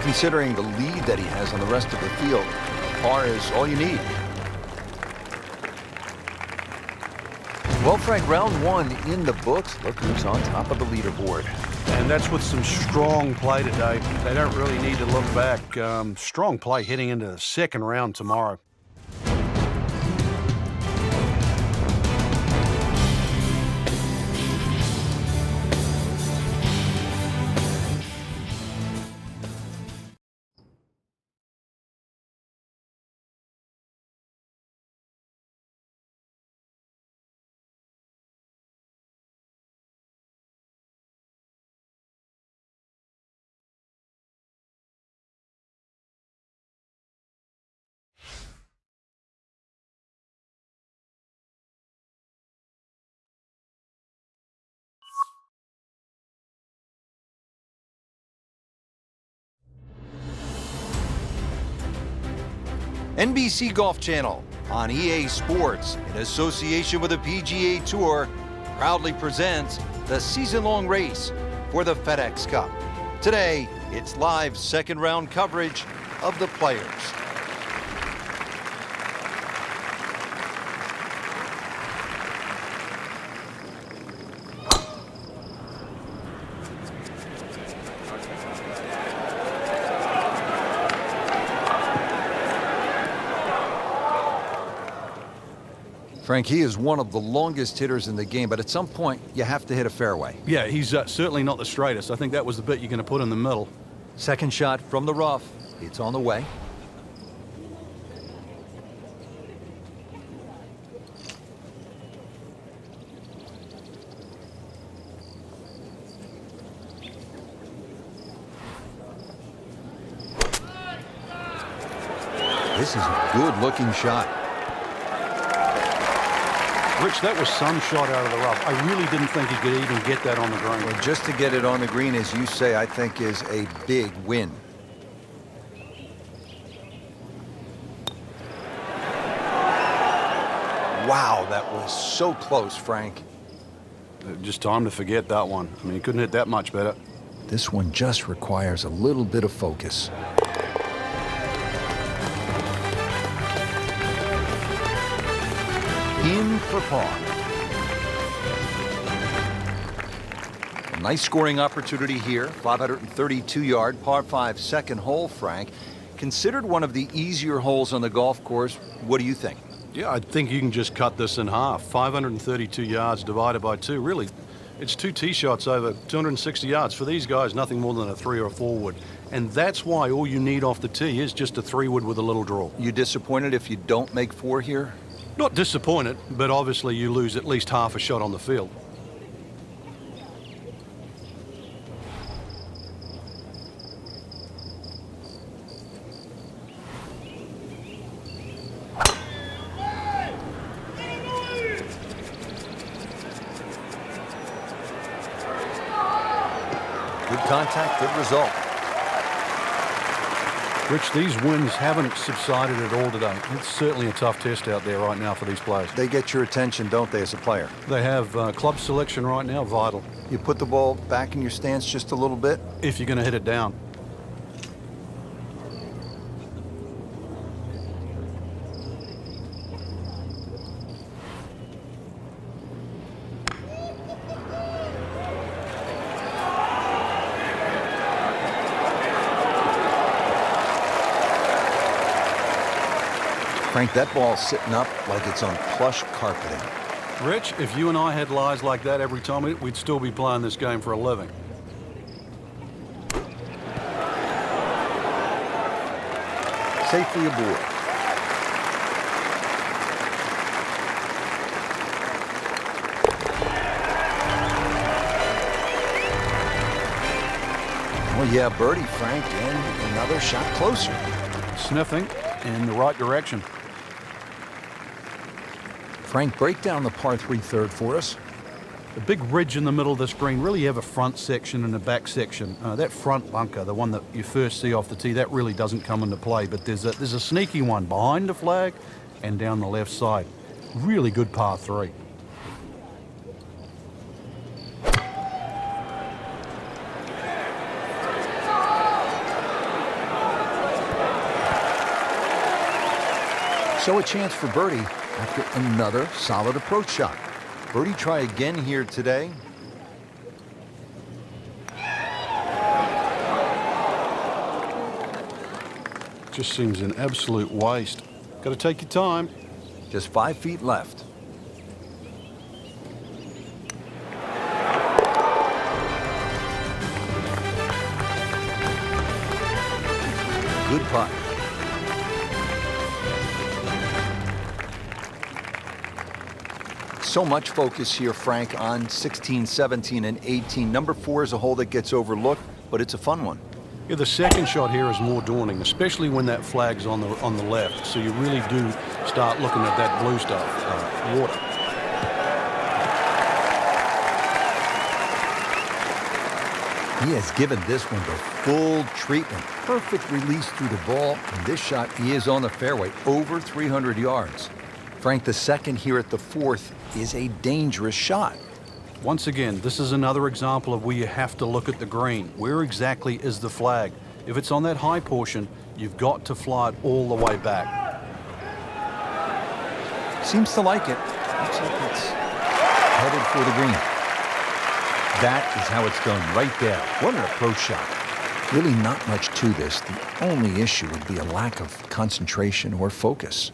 considering the lead that he has on the rest of the field, par is all you need. Well, Frank, round one in the books. Look who's on top of the leaderboard. And that's with some strong play today. They don't really need to look back. Strong play heading into the second round tomorrow. NBC Golf Channel on EA Sports, in association with the PGA Tour, proudly presents the season-long race for the FedEx Cup. Today, it's live second-round coverage of the Players. Frank, he is one of the longest hitters in the game, but at some point, you have to hit a fairway. Yeah, he's certainly not the straightest. I think that was the bit you're going to put in the middle. Second shot from the rough. It's on the way. This is a good-looking shot. Rich, that was some shot out of the rough. I really didn't think he could even get that on the green. Well, just to get it on the green, as you say, I think is a big win. Wow, that was so close, Frank. Just time to forget that one. I mean, he couldn't hit that much better. This one just requires a little bit of focus. In for par. A nice scoring opportunity here. 532-yard par 5 second hole, Frank. Considered one of the easier holes on the golf course. What do you think? Yeah, I think you can just cut this in half. 532 yards divided by 2. Really, it's 2 tee shots over 260 yards. For these guys, nothing more than a 3 or a 4 wood. And that's why all you need off the tee is just a 3 wood with a little draw. You disappointed if you don't make 4 here? Not disappointed, but obviously you lose at least half a shot on the field. Good contact, good result. Rich, these winds haven't subsided at all today. It's certainly a tough test out there right now for these players. They get your attention, don't they, as a player? They have club selection right now, vital. You put the ball back in your stance just a little bit. If you're going to hit it down. Frank, that ball's sitting up like it's on plush carpeting. Rich, if you and I had lies like that every time, we'd still be playing this game for a living. Safely aboard. Well, yeah, birdie, Frank, and another shot closer. Sniffing in the right direction. Frank, break down the par 3 third for us. The big ridge in the middle of this green, really have a front section and a back section. That front bunker, the one that you first see off the tee, that really doesn't come into play, but there's a sneaky one behind the flag and down the left side. Really good par 3. So a chance for birdie after another solid approach shot. Birdie try again here today. Just seems an absolute waste. Got to take your time. Just 5 feet left. Good putt. So much focus here, Frank, on 16, 17, and 18. Number 4 is a hole that gets overlooked, but it's a fun one. Yeah, the second shot here is more daunting, especially when that flag's on the left. So you really do start looking at that blue stuff, water. He has given this one the full treatment. Perfect release through the ball, and this shot, he is on the fairway, over 300 yards. Frank, the second here at the 4th is a dangerous shot. Once again, this is another example of where you have to look at the green. Where exactly is the flag? If it's on that high portion, you've got to fly it all the way back. Seems to like it. Looks like it's headed for the green. That is how it's done right there. What an approach shot. Really not much to this. The only issue would be a lack of concentration or focus.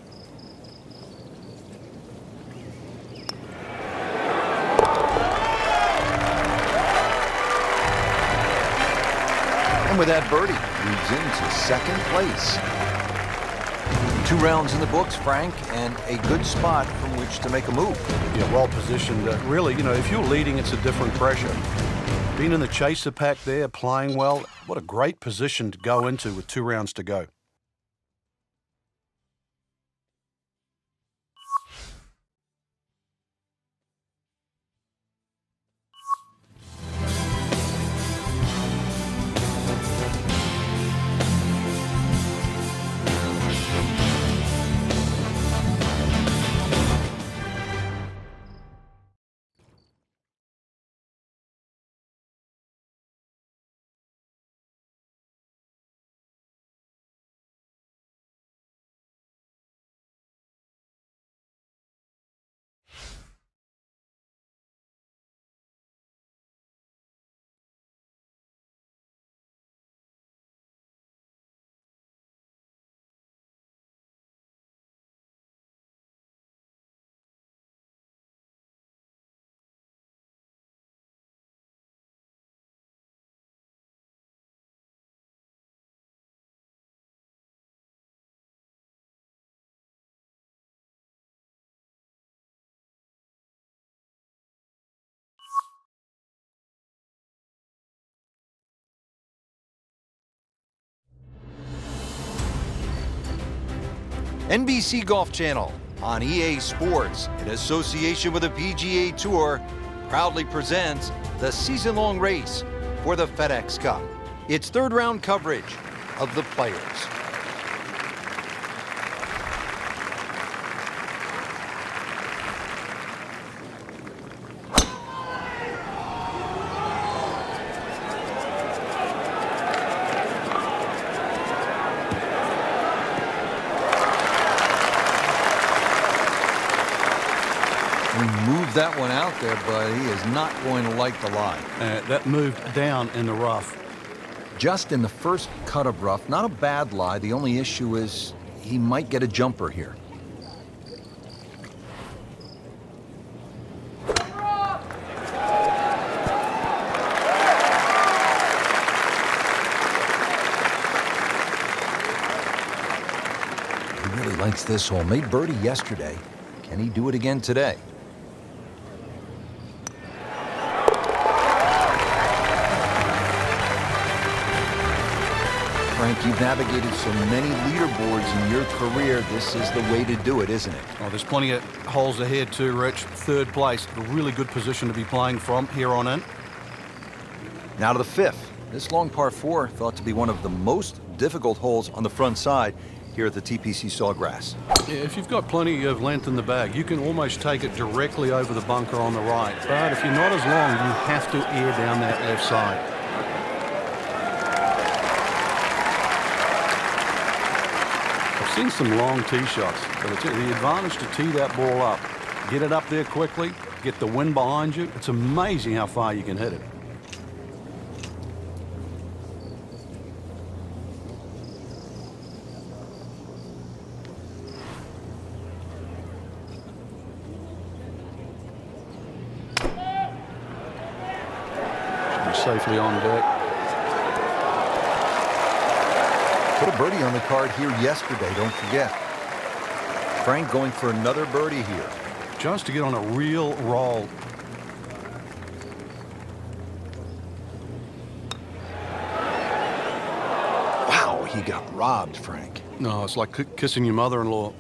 With that birdie, moves into second place. 2 rounds in the books, Frank, and a good spot from which to make a move. Yeah, well positioned. Really, you know, if you're leading, it's a different pressure. Being in the chaser pack there, playing well, what a great position to go into with 2 rounds to go. NBC Golf Channel on EA Sports, in association with the PGA Tour, proudly presents the season-long race for the FedEx Cup. It's third-round coverage of the Players. That one out there, but he is not going to like the lie. That moved down in the rough. Just in the first cut of rough, not a bad lie. The only issue is he might get a jumper here. He really likes this hole. Made birdie yesterday. Can he do it again today? Frank, you've navigated so many leaderboards in your career. This is the way to do it, isn't it? Oh, there's plenty of holes ahead too, Rich. 3rd place, a really good position to be playing from here on in. Now to the 5th. This long par 4 thought to be one of the most difficult holes on the front side here at the TPC Sawgrass. Yeah, if you've got plenty of length in the bag, you can almost take it directly over the bunker on the right. But if you're not as long, you have to air down that left side. seen some long tee shots, but it's the advantage to tee that ball up, get it up there quickly, get the wind behind you. It's amazing how far you can hit it. Should be safely on deck. Put a birdie on the card here yesterday, don't forget. Frank going for another birdie here. Just to get on a real roll. Wow, he got robbed, Frank. No, it's like kissing your mother-in-law.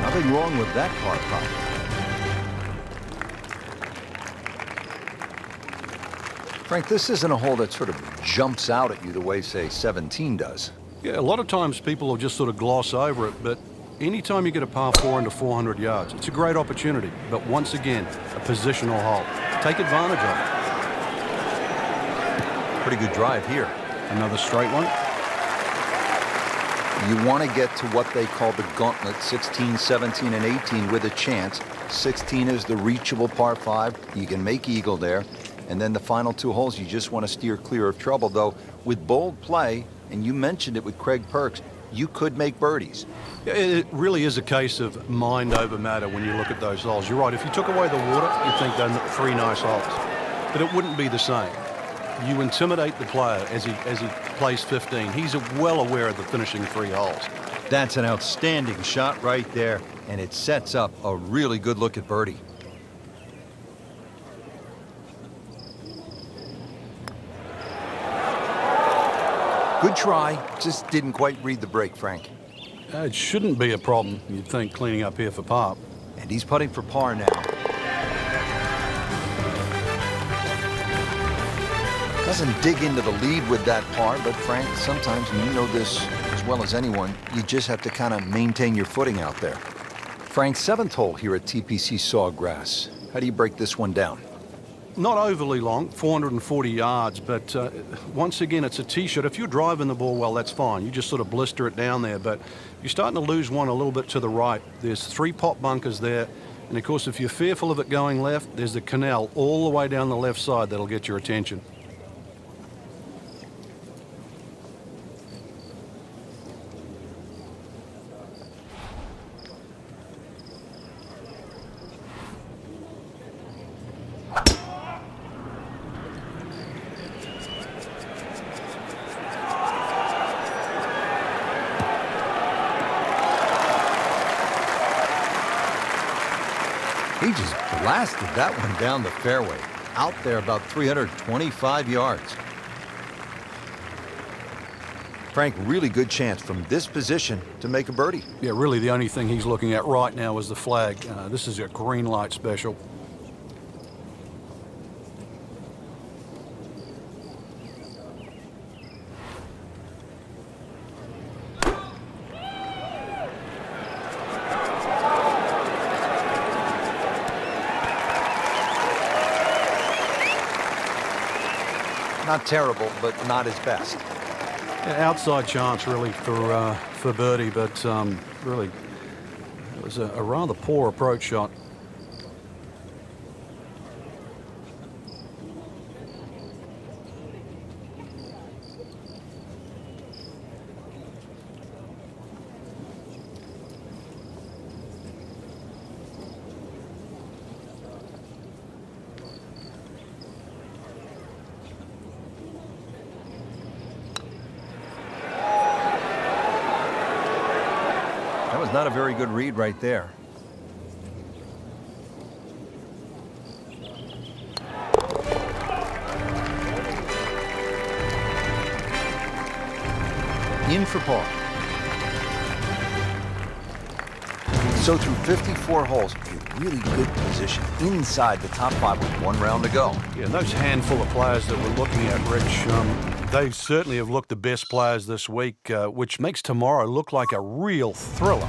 Nothing wrong with that par putt. Frank, this isn't a hole that sort of jumps out at you the way, say, 17 does. Yeah, a lot of times people will just sort of gloss over it, but anytime you get a par 4 into 400 yards, it's a great opportunity. But once again, a positional hole. Take advantage of it. Pretty good drive here. Another straight one. You want to get to what they call the gauntlet, 16, 17, and 18 with a chance. 16 is the reachable par 5. You can make eagle there. And then the final 2 holes, you just want to steer clear of trouble. Though, with bold play, and you mentioned it with Craig Perks, you could make birdies. It really is a case of mind over matter when you look at those holes. You're right. If you took away the water, you'd think they're 3 nice holes. But it wouldn't be the same. You intimidate the player as he plays 15. He's well aware of the finishing 3 holes. That's an outstanding shot right there, and it sets up a really good look at birdie. Good try, just didn't quite read the break, Frank. It shouldn't be a problem, you'd think, cleaning up here for par. And he's putting for par now. Doesn't dig into the lead with that par, but Frank, sometimes, and you know this as well as anyone, you just have to kind of maintain your footing out there. Frank, 7th hole here at TPC Sawgrass. How do you break this one down? Not overly long, 440 yards, but once again, it's a tee shot. If you're driving the ball well, that's fine. You just sort of blister it down there, but you're starting to lose one a little bit to the right. There's 3 pot bunkers there, and of course, if you're fearful of it going left, there's the canal all the way down the left side that'll get your attention. He just blasted that one down the fairway, out there about 325 yards. Frank, really good chance from this position to make a birdie. Yeah, really the only thing he's looking at right now is the flag. This is a green light special. Not terrible, but not his best. Yeah, outside chance, really, for birdie, but really, it was a rather poor approach shot. That was not a very good read right there. In for par. So through 54 holes, a really good position inside the top 5 with 1 round to go. Yeah, and those handful of players that we're looking at, Rich, they certainly have looked the best players this week, which makes tomorrow look like a real thriller.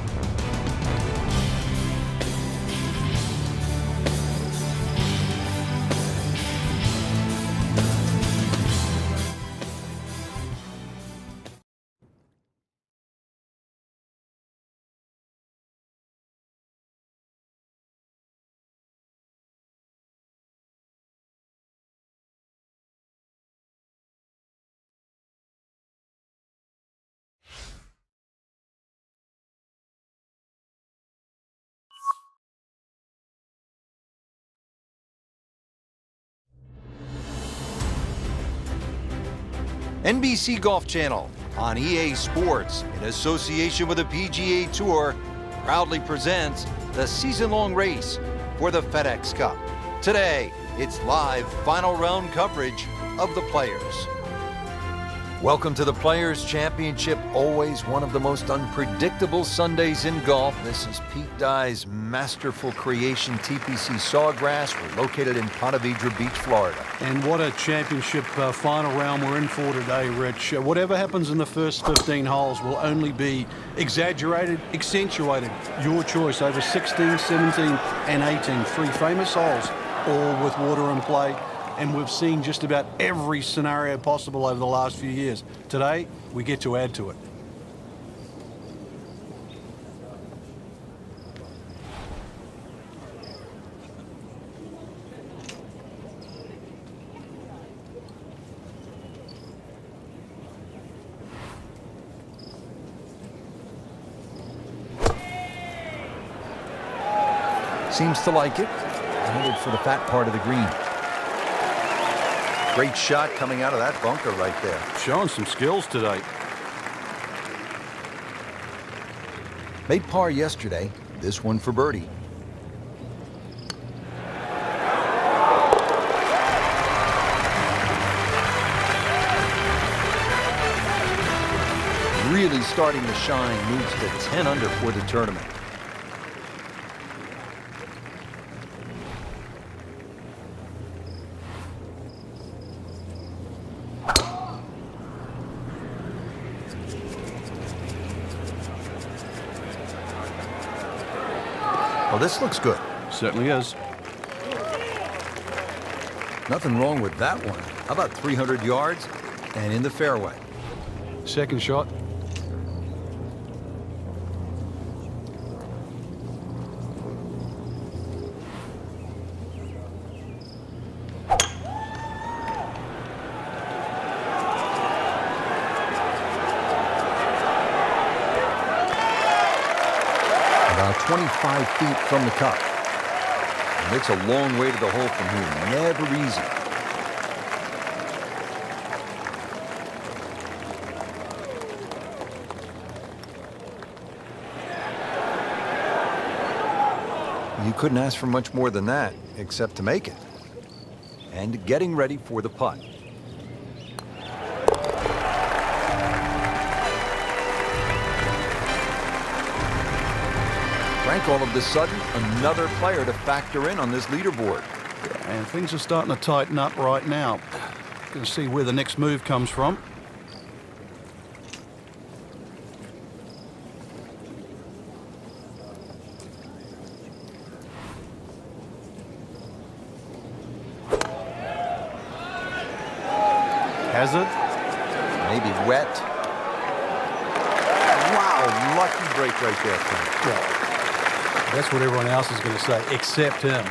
NBC Golf Channel on EA Sports, in association with the PGA Tour, proudly presents the season-long race for the FedEx Cup. Today, it's live final round coverage of the Players. Welcome to the Players Championship, always one of the most unpredictable Sundays in golf. This is Pete Dye's masterful creation, TPC Sawgrass. We're located in Ponte Vedra Beach, Florida. And what a championship final round we're in for today, Rich. Whatever happens in the first 15 holes will only be exaggerated, accentuated. Your choice over 16, 17, and 18. Three famous holes, all with water in play. And we've seen just about every scenario possible over the last few years. Today, we get to add to it. Seems to like it. Headed for the fat part of the green. Great shot coming out of that bunker right there. Showing some skills today. Made par yesterday. This one for birdie. Really starting to shine. Moves to 10 under for the tournament. Well, this looks good. Certainly is. Nothing wrong with that one. How about 300 yards and in the fairway? Second shot. About 25 feet from the cup. And it's a long way to the hole from here. Never easy. You couldn't ask for much more than that, except to make it. And getting ready for the putt. Frank, all of a sudden, another player to factor in on this leaderboard. And things are starting to tighten up right now. Going to see where the next move comes from. Has it? Maybe wet. Wow, lucky break right there, Frank. Well, that's what everyone else is going to say, except him.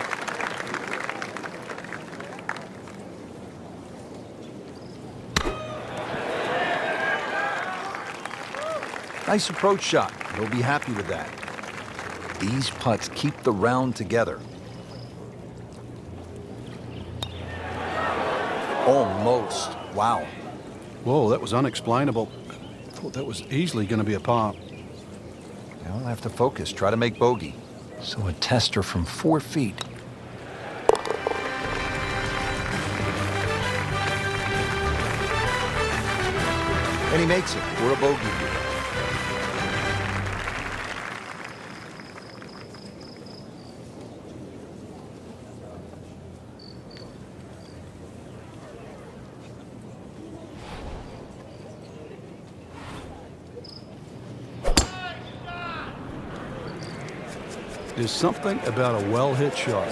Nice approach shot. He'll be happy with that. These putts keep the round together. Almost. Wow. Whoa, that was unexplainable. Thought that was easily going to be a par. Now I'll have to focus, try to make bogey. So a tester from 4 feet. And he makes it for a bogey here. There's something about a well-hit shot.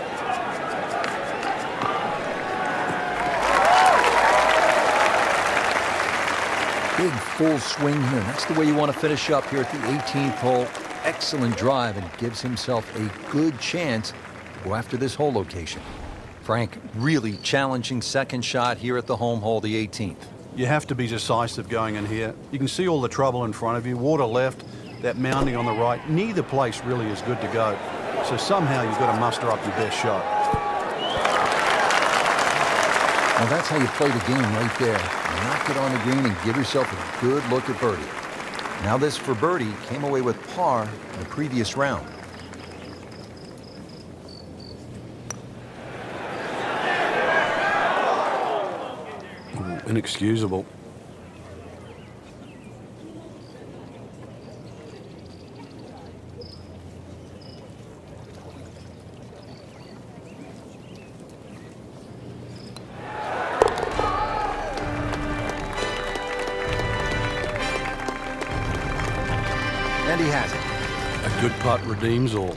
Big full swing here. That's the way you want to finish up here at the 18th hole. Excellent drive, and gives himself a good chance to go after this hole location. Frank, really challenging second shot here at the home hole, the 18th. You have to be decisive going in here. You can see all the trouble in front of you. Water left, that mounding on the right. Neither place really is good to go. So somehow you've got to muster up your best shot. Well, that's how you play the game right there. Knock it on the green and give yourself a good look at birdie. Now this for birdie came away with par in the previous round. Ooh, inexcusable. And he has it. A good putt redeems all.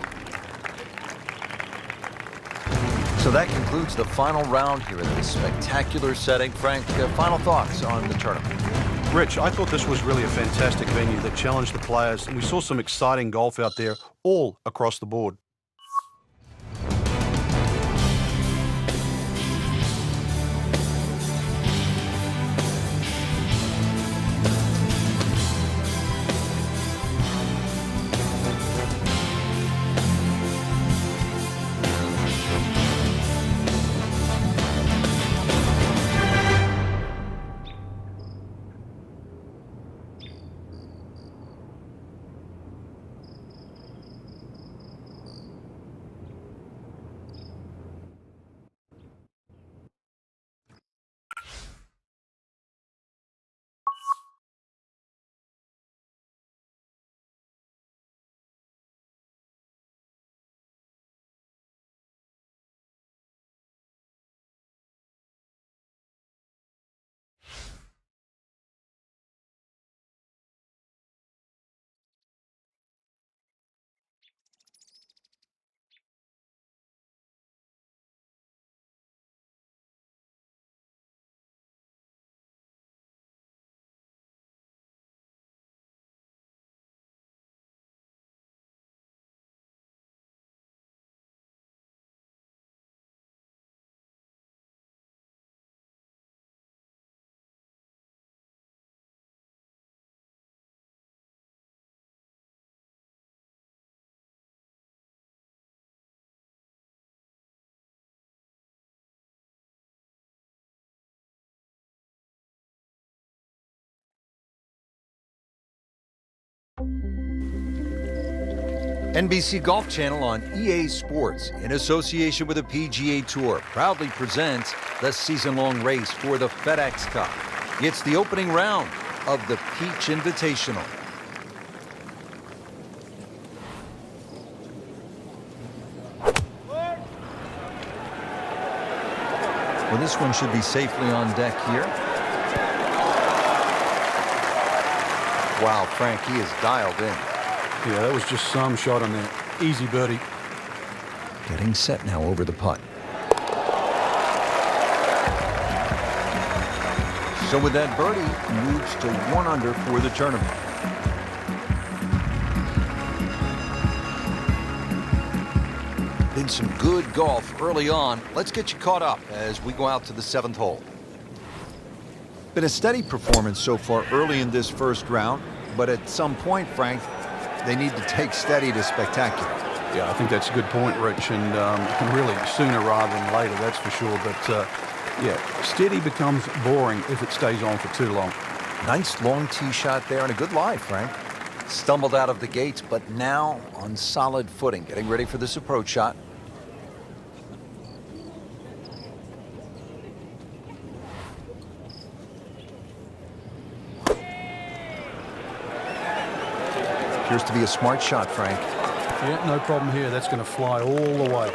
So that concludes the final round here in this spectacular setting. Frank, final thoughts on the tournament? Rich, I thought this was really a fantastic venue that challenged the players, and we saw some exciting golf out there all across the board. NBC Golf Channel on EA Sports, in association with the PGA Tour, proudly presents the season-long race for the FedEx Cup. It's the opening round of the Peach Invitational. Well, this one should be safely on deck here. Wow, Frank, he is dialed in. Yeah, that was just some shot on there. Easy birdie. Getting set now over the putt. So with that birdie, moves to 1 under for the tournament. Been some good golf early on. Let's get you caught up as we go out to the 7th hole. Been a steady performance so far early in this first round, but at some point, Frank, they need to take steady to spectacular. Yeah, I think that's a good point, Rich, and really sooner rather than later, that's for sure. But, yeah, steady becomes boring if it stays on for too long. Nice long tee shot there and a good lie, Frank. Stumbled out of the gates, but now on solid footing, getting ready for this approach shot. Appears to be a smart shot, Frank. Yeah, no problem here. That's going to fly all the way.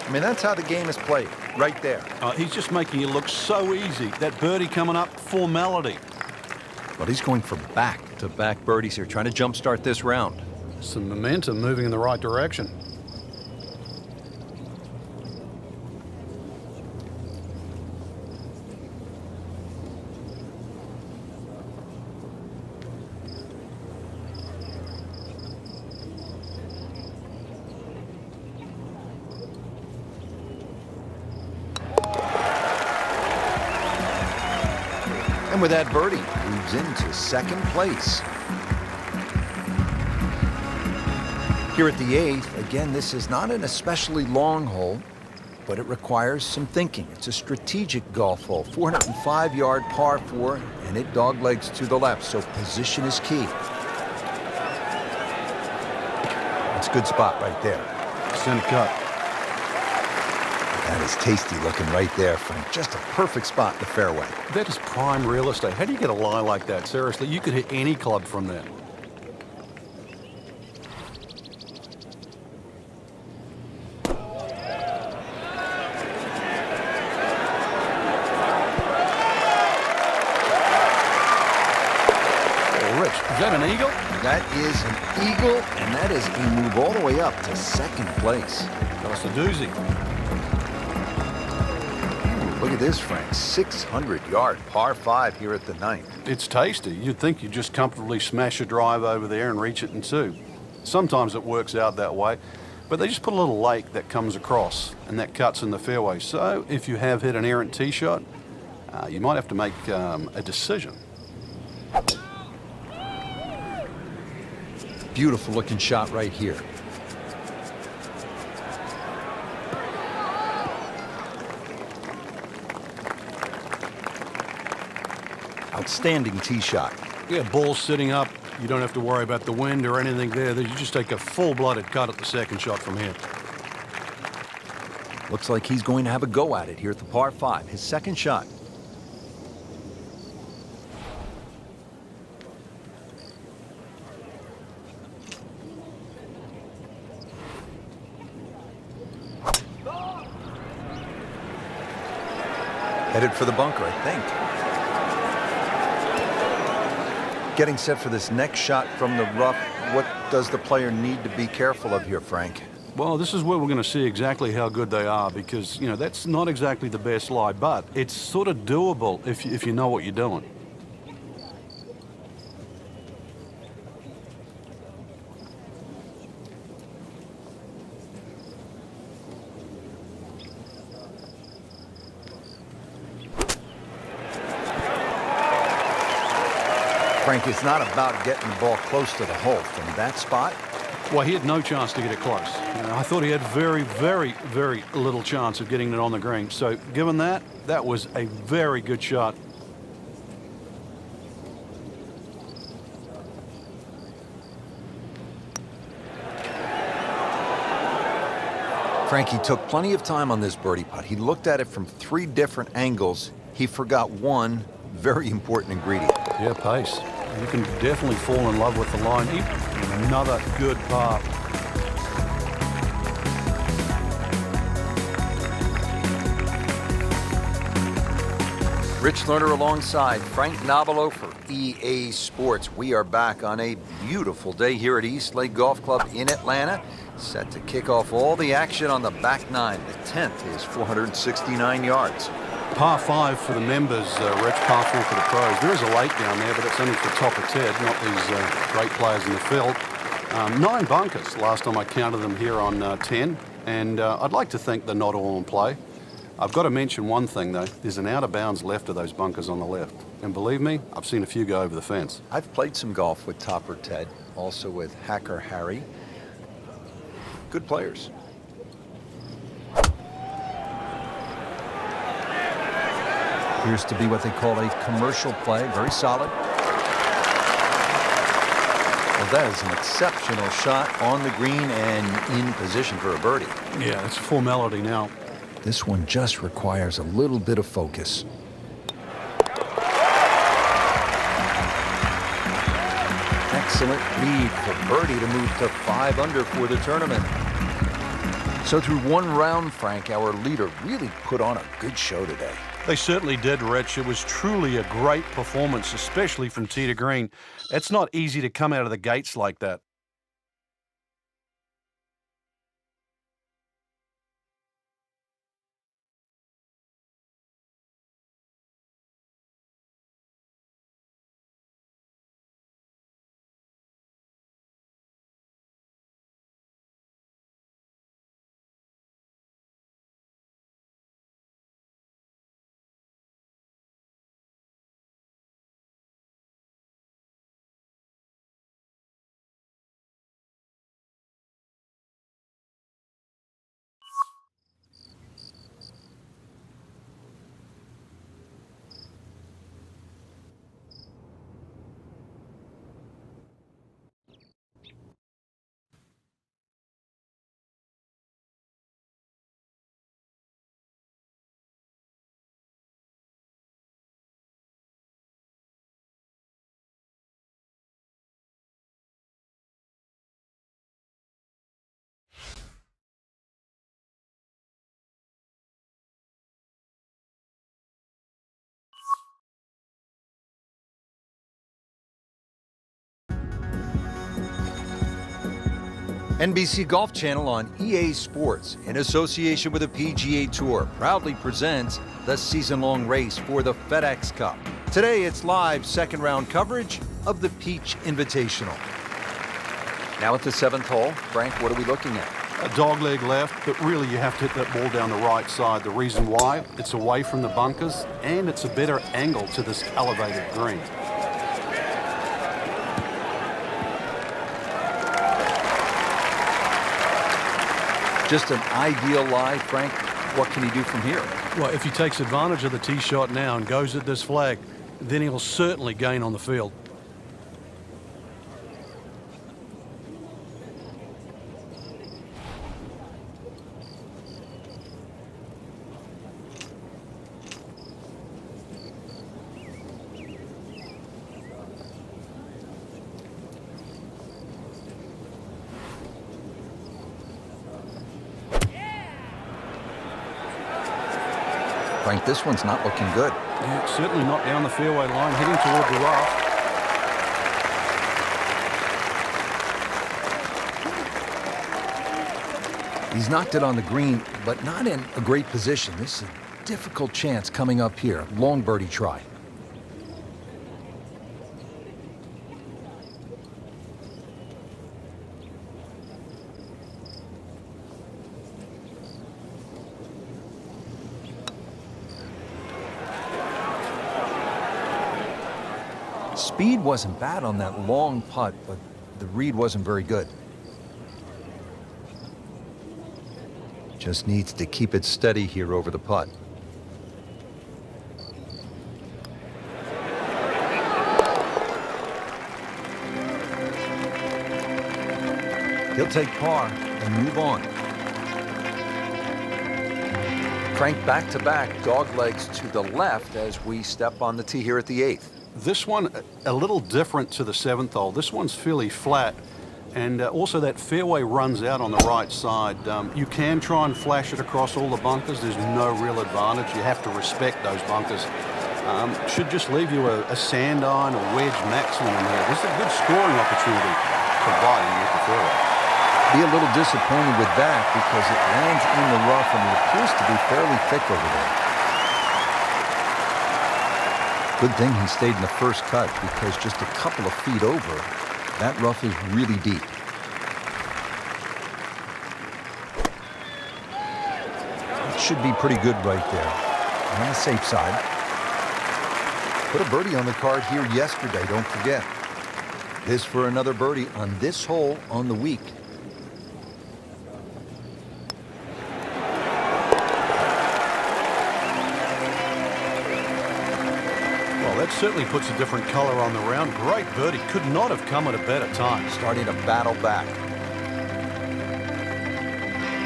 I mean, that's how the game is played, right there. He's just making it look so easy. That birdie coming up, formality. But he's going for back-to-back birdies here, trying to jumpstart this round. Some momentum moving in the right direction. And with that birdie, moves into second place. Here at the 8th, again, this is not an especially long hole. but it requires some thinking. It's a strategic golf hole, 405-yard par 4, and it doglegs to the left, so position is key. It's a good spot right there. Center cut. That is tasty looking right there, Frank. Just a perfect spot in the fairway. That is prime real estate. How do you get a lie like that? Seriously, you could hit any club from that. Rich, is that an eagle? That is an eagle, and that is a move all the way up to second place. That's a doozy. Look at this, Frank. 600-yard par 5 here at the 9th. It's tasty. You'd think you'd just comfortably smash a drive over there and reach it in 2. Sometimes it works out that way, but they just put a little lake that comes across, and that cuts in the fairway. So if you have hit an errant tee shot, you might have to make a decision. Beautiful looking shot right here. Outstanding tee shot. Yeah, ball sitting up. You don't have to worry about the wind or anything there. You just take a full-blooded cut at the second shot from here. Looks like he's going to have a go at it here at the par 5. His second shot. Headed for the bunker, I think. Getting set for this next shot from the rough. What does the player need to be careful of here, Frank? Well, this is where we're going to see exactly how good they are because, you know, that's not exactly the best lie, but it's sort of doable if you know what you're doing. Frank, it's not about getting the ball close to the hole. From that spot, Well, he had no chance to get it close. I thought he had very, very, very little chance of getting it on the green. So given that, that was a very good shot. Frankie took plenty of time on this birdie putt. He looked at it from 3 different angles. He forgot one very important ingredient. Yeah, pace. You can definitely fall in love with the line. And another good par. Rich Lerner alongside Frank Nobilo for EA Sports. We are back on a beautiful day here at East Lake Golf Club in Atlanta. Set to kick off all the action on the back 9. The 10th is 469 yards. Par 5 for the members, Rich, par 4 for the pros. There is a lake down there, but it's only for top of Ted, not these great players in the field. 9 bunkers last time I counted them here on 10, and I'd like to think they're not all in play. I've got to mention one thing, though. There's an out of bounds left of those bunkers on the left. And believe me, I've seen a few go over the fence. I've played some golf with Topper Ted, also with Hacker Harry. Good players. Appears to be what they call a commercial play. Very solid. Well, that is an exceptional shot on the green and in position for a birdie. Yeah, it's a formality now. This one just requires a little bit of focus. Excellent lead for birdie to move to 5 under for the tournament. So through one round, Frank, our leader really put on a good show today. They certainly did, Rich. It was truly a great performance, especially from tee to green. It's not easy to come out of the gates like that. NBC Golf Channel on EA Sports, in association with the PGA Tour, proudly presents the season-long race for the FedEx Cup. Today, it's live second-round coverage of the Peach Invitational. Now at the 7th hole, Frank, what are we looking at? A dogleg left, but really you have to hit that ball down the right side. The reason why, it's away from the bunkers, and it's a better angle to this elevated green. Just an ideal lie, Frank. What can he do from here? Well, if he takes advantage of the tee shot now and goes at this flag, then he'll certainly gain on the field. Frank, this one's not looking good. Yeah, certainly not down the fairway line, heading toward the rough. He's knocked it on the green, but not in a great position. This is a difficult chance coming up here. Long birdie try. Speed wasn't bad on that long putt, but the read wasn't very good. Just needs to keep it steady here over the putt. He'll take par and move on. Frank, back-to-back dog legs to the left as we step on the tee here at the 8th. This one, a little different to the 7th hole. This one's fairly flat, and also that fairway runs out on the right side. You can try and flash it across all the bunkers. There's no real advantage. You have to respect those bunkers. Should just leave you a sand iron or wedge maximum in here. This is a good scoring opportunity, providing with the fairway. Be a little disappointed with that because it lands in the rough and it appears to be fairly thick over there. Good thing he stayed in the first cut because just a couple of feet over, that rough is really deep. It should be pretty good right there. On the safe side. Put a birdie on the card here yesterday, don't forget. This for another birdie on this hole on the week. That certainly puts a different color on the round. Great birdie. Could not have come at a better time. Starting to battle back.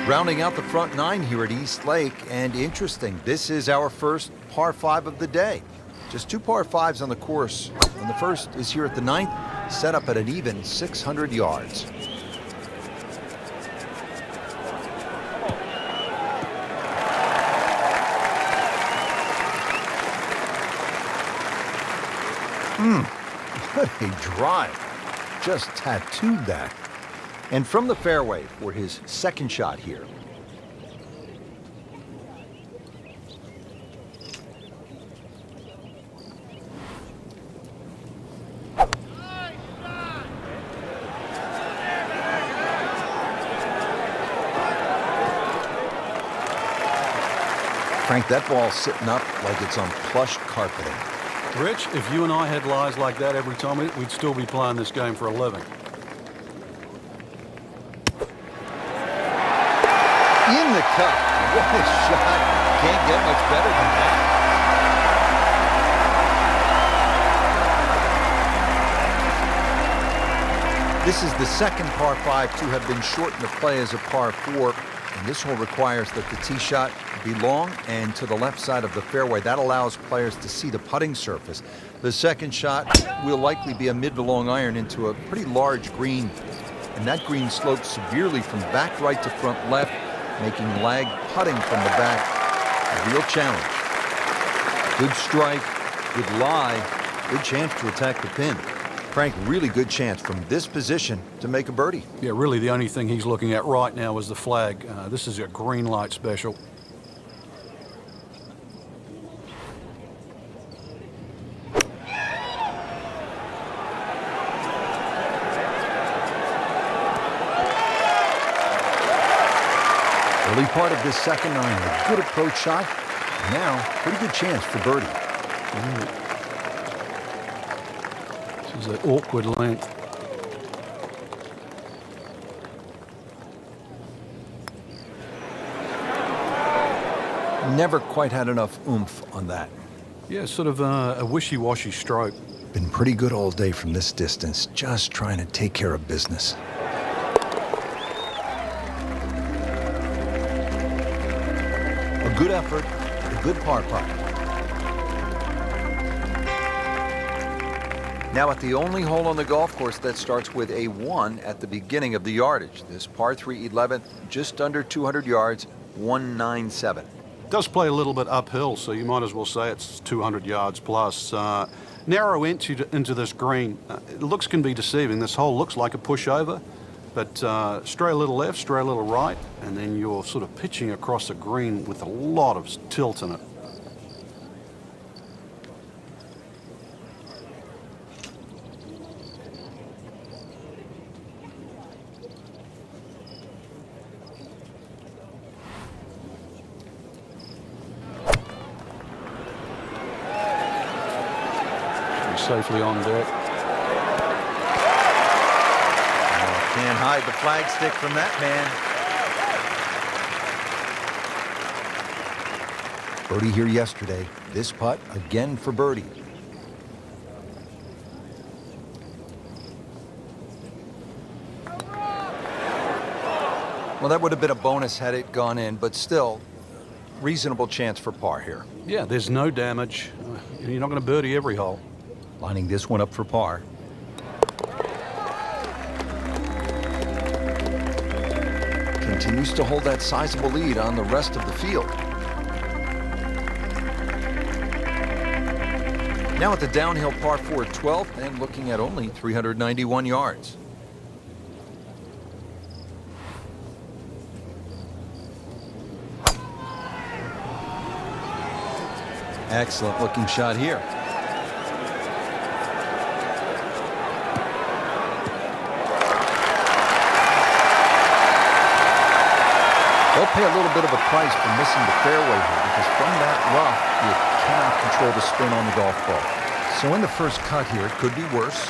Rounding out the front 9 here at East Lake, and interesting, this is our first par 5 of the day. Just 2 par 5s on the course, and the first is here at the 9th, set up at an even 600 yards. What a drive. Just tattooed that. And from the fairway for his second shot here. Frank, that ball's sitting up like it's on plush carpeting. Rich, if you and I had lies like that every time, we'd still be playing this game for a living. In the cup. What a shot. Can't get much better than that. This is the second par 5 to have been shortened to play as a par 4. And this hole requires that the tee shot be long and to the left side of the fairway. That allows players to see the putting surface. The second shot will likely be a mid to long iron into a pretty large green. And that green slopes severely from back right to front left, making lag putting from the back a real challenge. Good strike, good lie, good chance to attack the pin. Frank, really good chance from this position to make a birdie. Yeah, really the only thing he's looking at right now is the flag. This is a green light special. Early part of this second nine, a good approach shot. Now, pretty good chance for birdie. This is an awkward length. Never quite had enough oomph on that. Yeah, sort of a wishy-washy stroke. Been pretty good all day from this distance, just trying to take care of business. A good effort, a good par putt. Now at the only hole on the golf course that starts with a 1 at the beginning of the yardage. This par 3 11th, just under 200 yards, 197. Does play a little bit uphill, so you might as well say it's 200 yards plus. Narrow entry into this green. Looks can be deceiving. This hole looks like a pushover, but stray a little left, stray a little right, and then you're sort of pitching across a green with a lot of tilt in it. Safely on deck. Can't hide the flagstick from that man. Birdie here yesterday. This putt again for birdie. Well, that would have been a bonus had it gone in, but still, reasonable chance for par here. Yeah, there's no damage. You're not going to birdie every hole. Lining this one up for par. Continues to hold that sizable lead on the rest of the field. Now at the downhill par 4 12th and looking at only 391 yards. Excellent looking shot here. They'll pay a little bit of a price for missing the fairway here because from that rough, you cannot control the spin on the golf ball. So in the first cut here, it could be worse.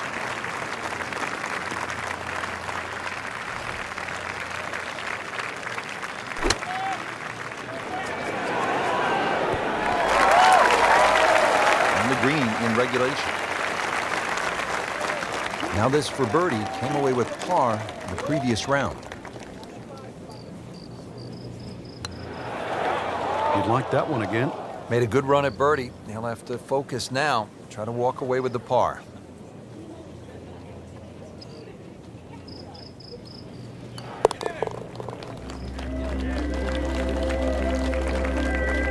On the green in regulation. Now this for birdie came away with par the previous round. You'd like that one again. Made a good run at birdie. He'll have to focus now. Try to walk away with the par.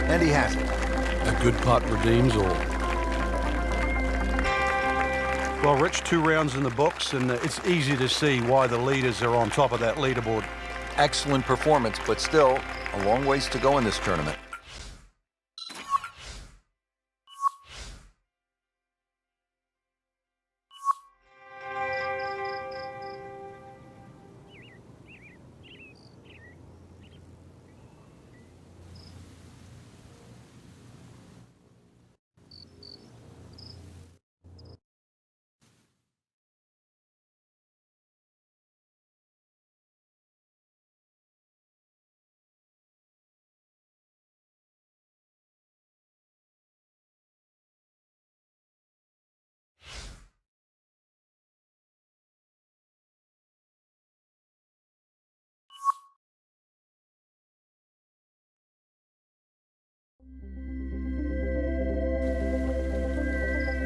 And he has it. A good putt redeems all. Well, Rich, 2 rounds in the books, and it's easy to see why the leaders are on top of that leaderboard. Excellent performance, but still a long ways to go in this tournament.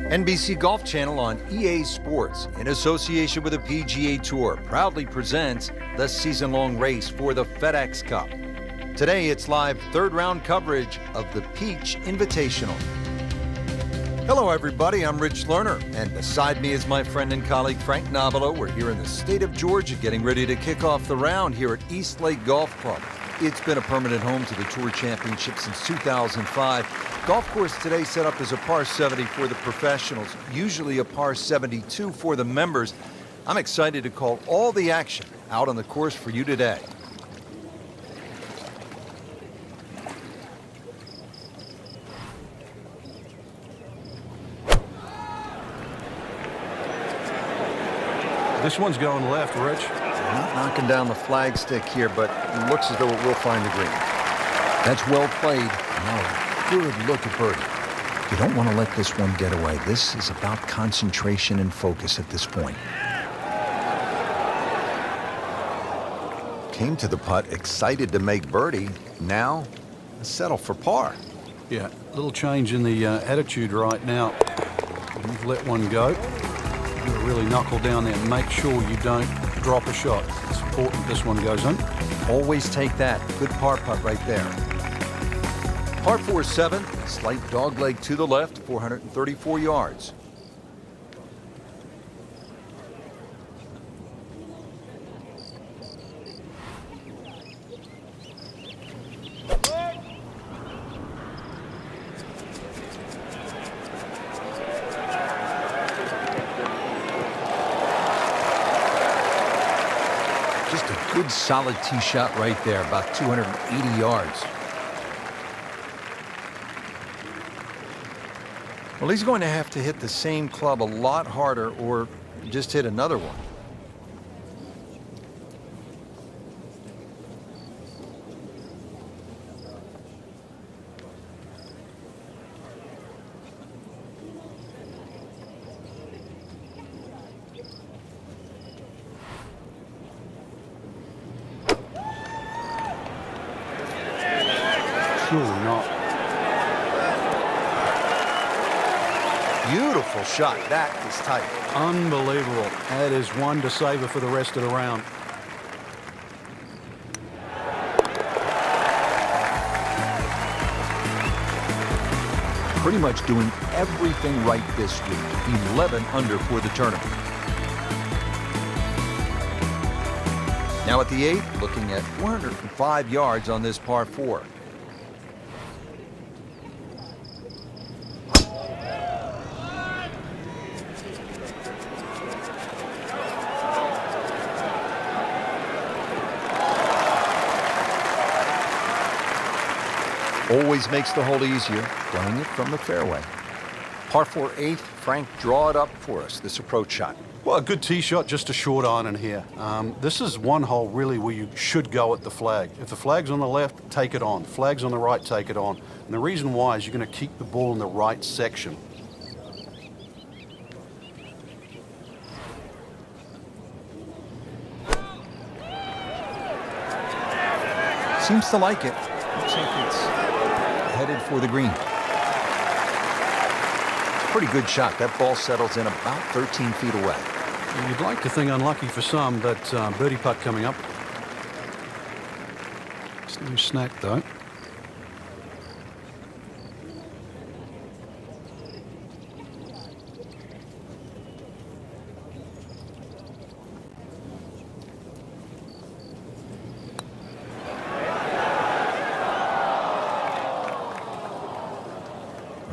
NBC Golf Channel on EA Sports, in association with the PGA Tour, proudly presents the season-long race for the FedEx Cup. Today, it's live third-round coverage of the Peach Invitational. Hello, everybody. I'm Rich Lerner, and beside me is my friend and colleague Frank Nobilo. We're here in the state of Georgia getting ready to kick off the round here at East Lake Golf Club. It's been a permanent home to the Tour Championship since 2005. Golf course today set up as a par 70 for the professionals, usually a par 72 for the members. I'm excited to call all the action out on the course for you today. This one's going left, Rich. Not knocking down the flagstick here, but it looks as though it will find the green. That's well played. Now, good look at birdie. You don't want to let this one get away. This is about concentration and focus at this point. Came to the putt, excited to make birdie. Now, settle for par. Yeah, little change in the attitude right now. You've let one go. You've got to really knuckle down there and make sure you don't drop a shot. It's important this one goes in. Always take that. Good par putt right there. Par 4-7, slight dogleg to the left, 434 yards. Just a good solid tee shot right there, about 280 yards. Well, he's going to have to hit the same club a lot harder or just hit another one. Surely not. Beautiful shot. That is tight. Unbelievable. That is one to savor for the rest of the round. Pretty much doing everything right this week. 11 under for the tournament. Now at the 8th, looking at 405 yards on this par 4. Always makes the hole easier, playing it from the fairway. Par 4 8th, Frank, draw it up for us, this approach shot. Well, a good tee shot, just a short iron in here. This is one hole really where you should go at the flag. If the flag's on the left, take it on. Flag's on the right, take it on. And the reason why is you're going to keep the ball in the right section. Seems to like it. Looks like it's headed for the green. Pretty good shot. That ball settles in about 13 feet away. You'd like to think unlucky for some, but birdie putt coming up. It's no snack though.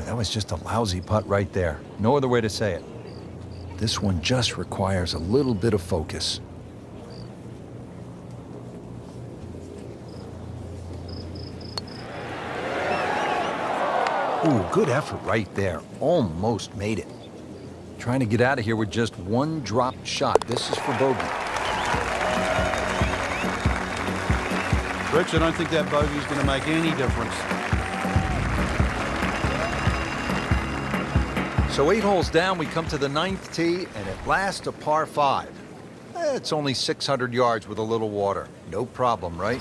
That was just a lousy putt right there. No other way to say it. This one just requires a little bit of focus. Ooh, good effort right there. Almost made it. Trying to get out of here with just one dropped shot. This is for bogey. Rich, I don't think that bogey's going to make any difference. So 8 holes down, we come to the 9th tee, and at last a par 5. It's only 600 yards with a little water. No problem, right?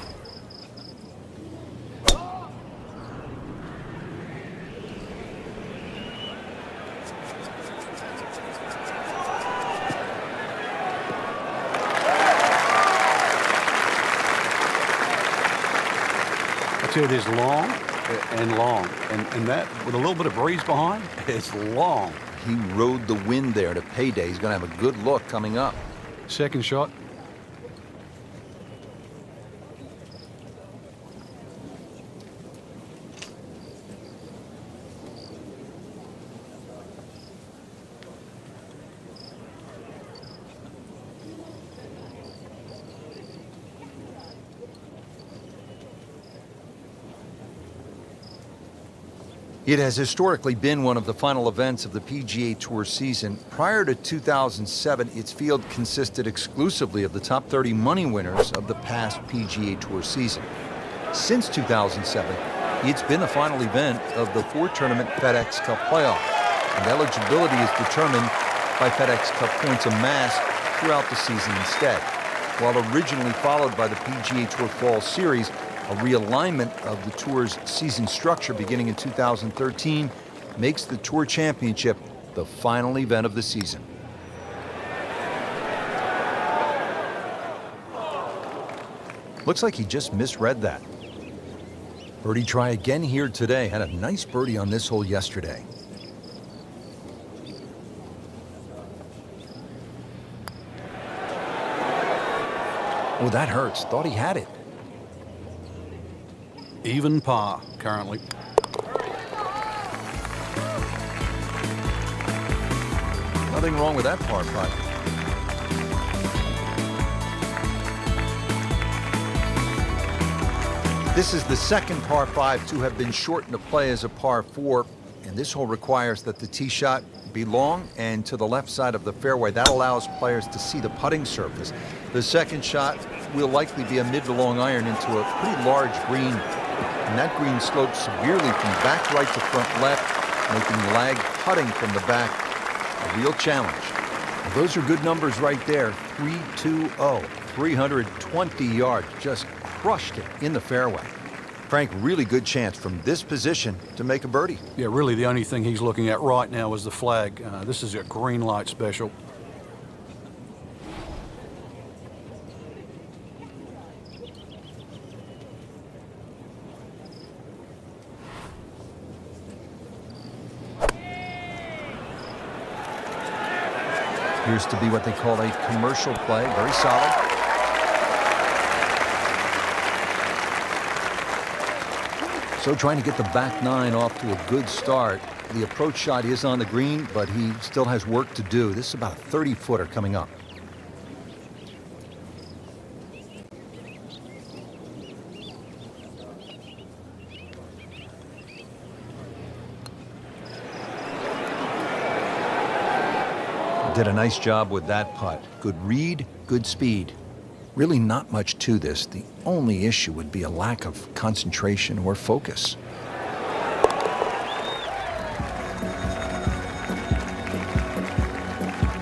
It is long, and long. And that, with a little bit of breeze behind, it's long. He rode the wind there to payday. He's going to have a good look coming up. Second shot. It has historically been one of the final events of the PGA Tour season. Prior to 2007, its field consisted exclusively of the top 30 money winners of the past PGA Tour season. Since 2007, it's been the final event of the 4-tournament FedEx Cup playoff, and eligibility is determined by FedEx Cup points amassed throughout the season instead. While originally followed by the PGA Tour Fall Series, a realignment of the Tour's season structure beginning in 2013 makes the Tour Championship the final event of the season. Looks like he just misread that. Birdie try again here today. Had a nice birdie on this hole yesterday. Oh, that hurts. Thought he had it. Even par currently. Nothing wrong with that par putt. This is the second par 5 to have been shortened to play as a par 4, and this hole requires that the tee shot be long and to the left side of the fairway. That allows players to see the putting surface. The second shot will likely be a mid to long iron into a pretty large green, and that green slopes severely from back right to front left, making lag putting from the back a real challenge. Well, those are good numbers right there. 320, 320 yards, just crushed it in the fairway. Frank, really good chance from this position to make a birdie. Yeah, really the only thing he's looking at right now is the flag. This is a green light special. Appears to be what they call a commercial play. Very solid. So trying to get the back nine off to a good start. The approach shot is on the green, but he still has work to do. This is about a 30-footer coming up. Did a nice job with that putt. Good read, good speed. Really not much to this. The only issue would be a lack of concentration or focus.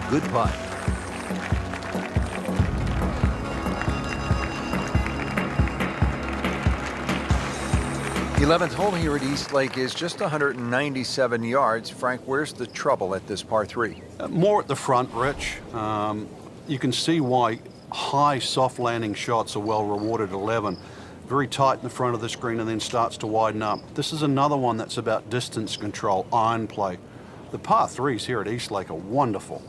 Good putt. The 11th hole here at East Lake is just 197 yards. Frank, where's the trouble at this par 3? More at the front, Rich. You can see why high soft landing shots are well rewarded at 11. Very tight in the front of the screen and then starts to widen up. This is another one that's about distance control, iron play. The par 3s here at East Lake are wonderful.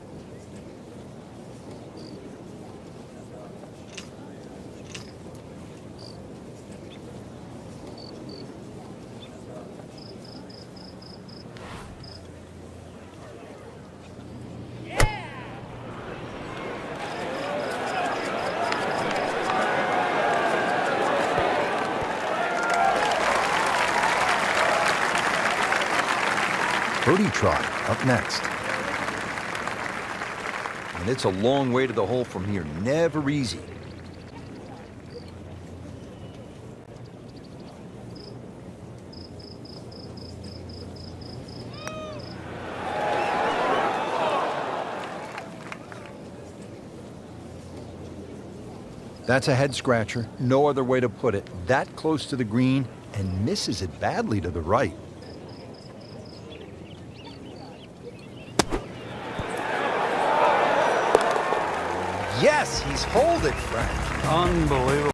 Birdie try up next. And it's a long way to the hole from here. Never easy. That's a head scratcher. No other way to put it. That close to the green and misses it badly to the right. Yes, he's holed it, Frank. Unbelievable.